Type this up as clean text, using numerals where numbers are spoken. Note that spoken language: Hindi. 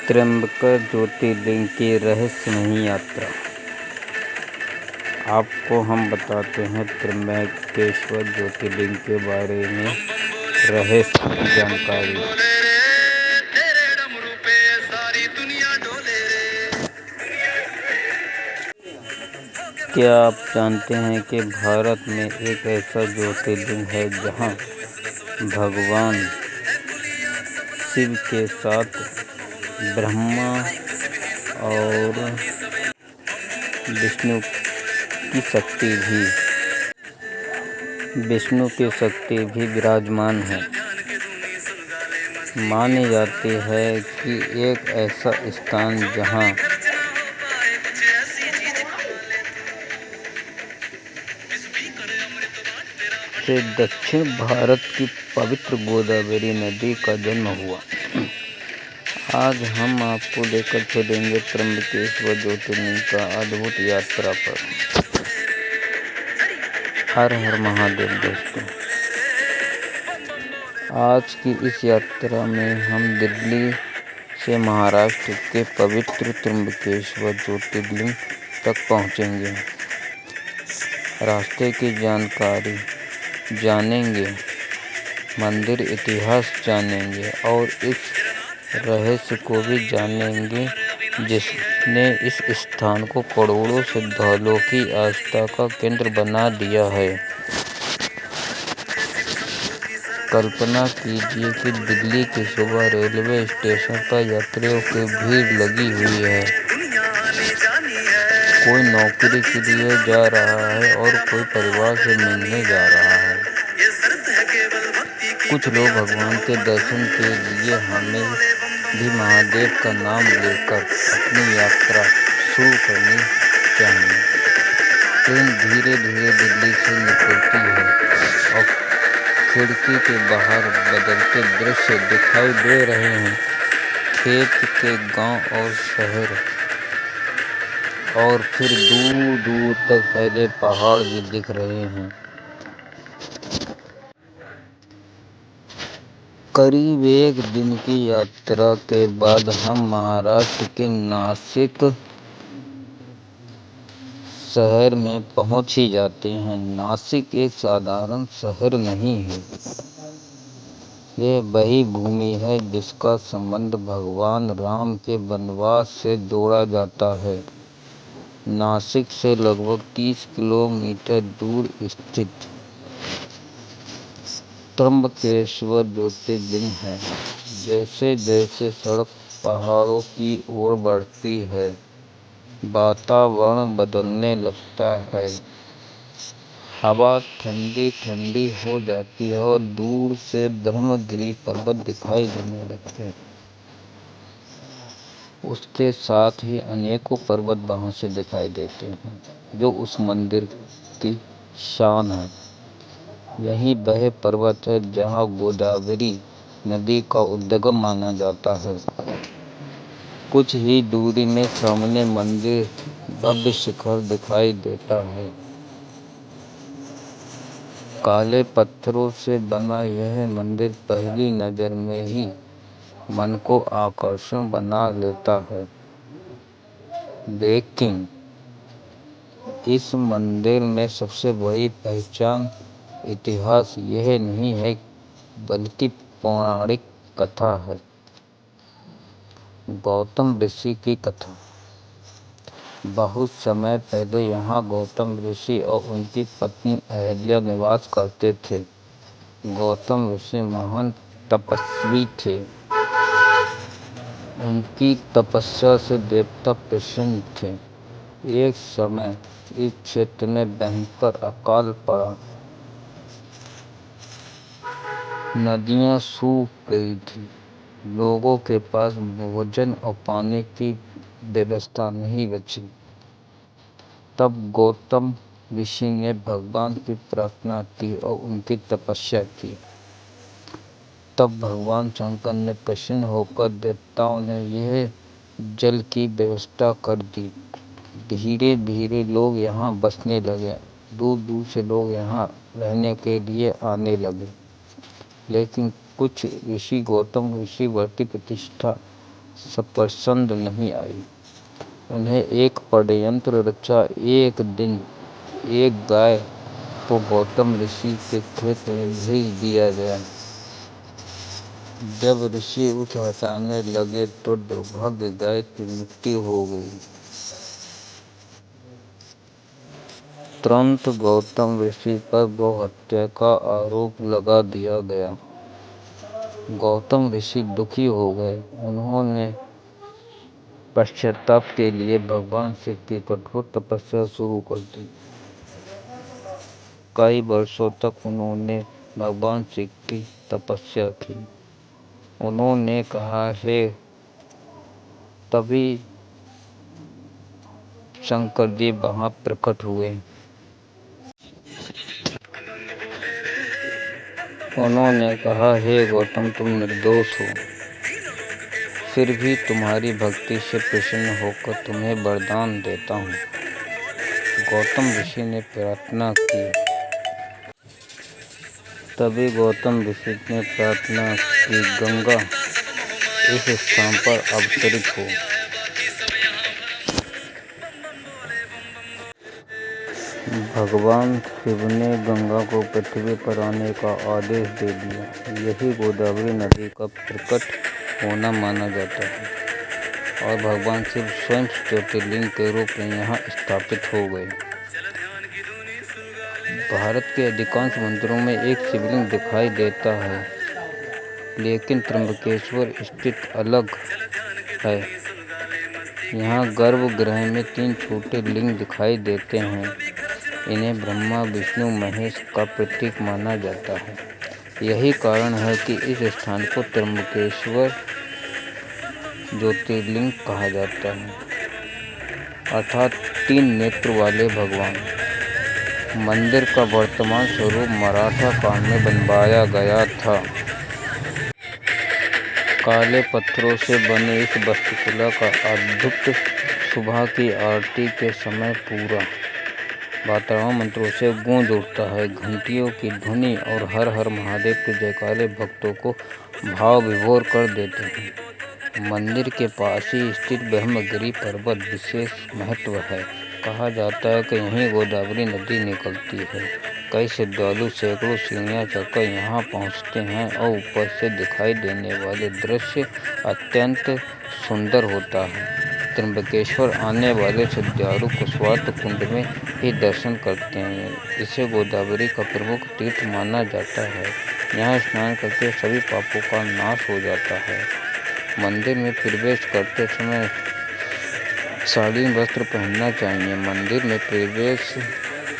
त्र्यंबकेश्वर ज्योतिर्लिंग की रहस्यमयी यात्रा। आपको हम बताते हैं त्र्यंबकेश्वर ज्योतिर्लिंग के बारे में रहस्यमयी जानकारी। क्या आप जानते हैं कि भारत में एक ऐसा ज्योतिर्लिंग है जहां भगवान शिव के साथ ब्रह्मा और विष्णु की शक्ति भी विराजमान है। मानी जाती है कि एक ऐसा स्थान जहां से दक्षिण भारत की पवित्र गोदावरी नदी का जन्म हुआ। आज हम आपको लेकर चलेंगे त्र्यंबकेश्वर ज्योतिर्लिंग का अद्भुत यात्रा पर। हर हर महादेव दोस्तों, आज की इस यात्रा में हम दिल्ली से महाराष्ट्र के पवित्र त्र्यंबकेश्वर ज्योतिर्लिंग तक पहुंचेंगे। रास्ते की जानकारी जानेंगे, मंदिर इतिहास जानेंगे और इस रहस्य को भी जानेंगे जिसने इस स्थान को करोड़ों श्रद्धालुओं की आस्था का केंद्र बना दिया है। कल्पना कीजिए कि दिल्ली की सुबह रेलवे स्टेशन पर यात्रियों की भीड़ लगी हुई है। कोई नौकरी के लिए जा रहा है और कोई परिवार से मिलने जा रहा है। कुछ लोग भगवान के दर्शन के लिए हमें भी महादेव का नाम लेकर अपनी यात्रा शुरू करनी चाहिए। ट्रेन धीरे धीरे दिल्ली से निकलती है और खिड़की के बाहर बदलते दृश्य दिखाई दे रहे हैं। खेत के गांव और शहर और फिर दूर दूर तक फैले पहाड़ भी दिख रहे हैं। करीब एक दिन की यात्रा के बाद हम महाराष्ट्र के नासिक शहर में पहुंच ही जाते हैं। नासिक एक साधारण शहर नहीं है, यह वही भूमि है जिसका संबंध भगवान राम के वनवास से जोड़ा जाता है। नासिक से लगभग 30 किलोमीटर दूर स्थित त्र्यंबकेश्वर ज्योतिर्लिंग है। जैसे जैसे सड़क पहाड़ों की ओर बढ़ती है, वातावरण बदलने लगता है। हवा ठंडी ठंडी हो जाती है और दूर से ब्रह्मगिरि पर्वत दिखाई देने लगते हैं। उसके साथ ही अनेकों पर्वत वहां से दिखाई देते हैं, जो उस मंदिर की शान है। यही वह पर्वत है जहां गोदावरी नदी का उद्गम माना जाता है। कुछ ही दूरी में सामने मंदिर भव्य शिखर दिखाई देता है। काले पत्थरों से बना यह मंदिर पहली नजर में ही मन को आकर्षण बना लेता है। लेकिन इस मंदिर में सबसे बड़ी पहचान इतिहास यह नहीं है, बल्कि पौराणिक कथा है। गौतम ऋषि की कथा। बहुत समय पहले यहाँ गौतम ऋषि और उनकी पत्नी अहल्या निवास करते थे। गौतम ऋषि महान तपस्वी थे। उनकी तपस्या से देवता प्रसन्न थे। एक समय इस क्षेत्र में भयंकर अकाल पड़ा। नदियां सूख गई थी। लोगों के पास भोजन और पानी की व्यवस्था नहीं बची। तब गौतम ऋषि ने भगवान की प्रार्थना की और उनकी तपस्या की। तब भगवान शंकर ने प्रसन्न होकर देवताओं ने यह जल की व्यवस्था कर दी। धीरे धीरे लोग यहाँ बसने लगे। दूर दूर से लोग यहाँ रहने के लिए आने लगे। लेकिन कुछ ऋषि गौतम ऋषि बढ़ती प्रतिष्ठा पसंद नहीं आई। उन्हें एक षड्यंत्र रचा। एक दिन एक गाय को गौतम ऋषि के खेत में भेज दिया गया। जब ऋषि उसे हटाने लगे तो दुर्भाग्य गाय की मृत्यु हो गई। तुरंत गौतम ऋषि पर गौहत्या का आरोप लगा दिया गया। गौतम ऋषि दुखी हो गए। उन्होंने पश्चाताप के लिए भगवान शिव की कठोर तपस्या शुरू कर दी। कई वर्षों तक उन्होंने भगवान शिव की तपस्या की। उन्होंने कहा है, तभी शंकर जी वहां प्रकट हुए। उन्होंने कहा, हे गौतम, तुम निर्दोष हो, फिर भी तुम्हारी भक्ति से प्रसन्न होकर तुम्हें वरदान देता हूँ। गौतम ऋषि ने प्रार्थना की। तभी गौतम ऋषि ने प्रार्थना की, गंगा इस स्थान पर अवतरित हो। भगवान शिव ने गंगा को पृथ्वी पर आने का आदेश दे दिया। यही गोदावरी नदी का प्रकट होना माना जाता है और भगवान शिव स्वयं ज्योतिर्लिंग के रूप में यहाँ स्थापित हो गए। भारत के अधिकांश मंदिरों में एक शिवलिंग दिखाई देता है, लेकिन त्र्यंबकेश्वर स्थित अलग है। यहाँ गर्भगृह में 3 छोटे लिंग दिखाई देते हैं। इन्हें ब्रह्मा, विष्णु, महेश का प्रतीक माना जाता है। यही कारण है कि इस स्थान को त्र्यंबकेश्वर ज्योतिर्लिंग कहा जाता है, अर्थात 3 नेत्र वाले भगवान। मंदिर का वर्तमान स्वरूप मराठा काल में बनवाया गया था। काले पत्थरों से बने इस वास्तुकला का अद्भुत सुबह की आरती के समय पूरा वातावरण मंत्रों से गूंज उठता है। घंटियों की ध्वनि और हर हर महादेव के जयकारे भक्तों को भाव विभोर कर देते हैं। मंदिर के पास ही स्थित ब्रह्मगिरि पर्वत विशेष महत्व है। कहा जाता है कि यहीं गोदावरी नदी निकलती है। कई श्रद्धालु सैकड़ों सीढ़ियाँ चढ़कर यहाँ पहुँचते हैं और ऊपर से दिखाई देने वाले दृश्य अत्यंत सुंदर होता है। त्र्यंबकेश्वर आने वाले श्रद्धालु कुशवाहा कुंड में ही दर्शन करते हैं। इसे गोदावरी का प्रमुख तीर्थ माना जाता है। यहाँ स्नान करके सभी पापों का नाश हो जाता है। मंदिर में प्रवेश करते समय शालीन वस्त्र पहनना चाहिए। मंदिर में प्रवेश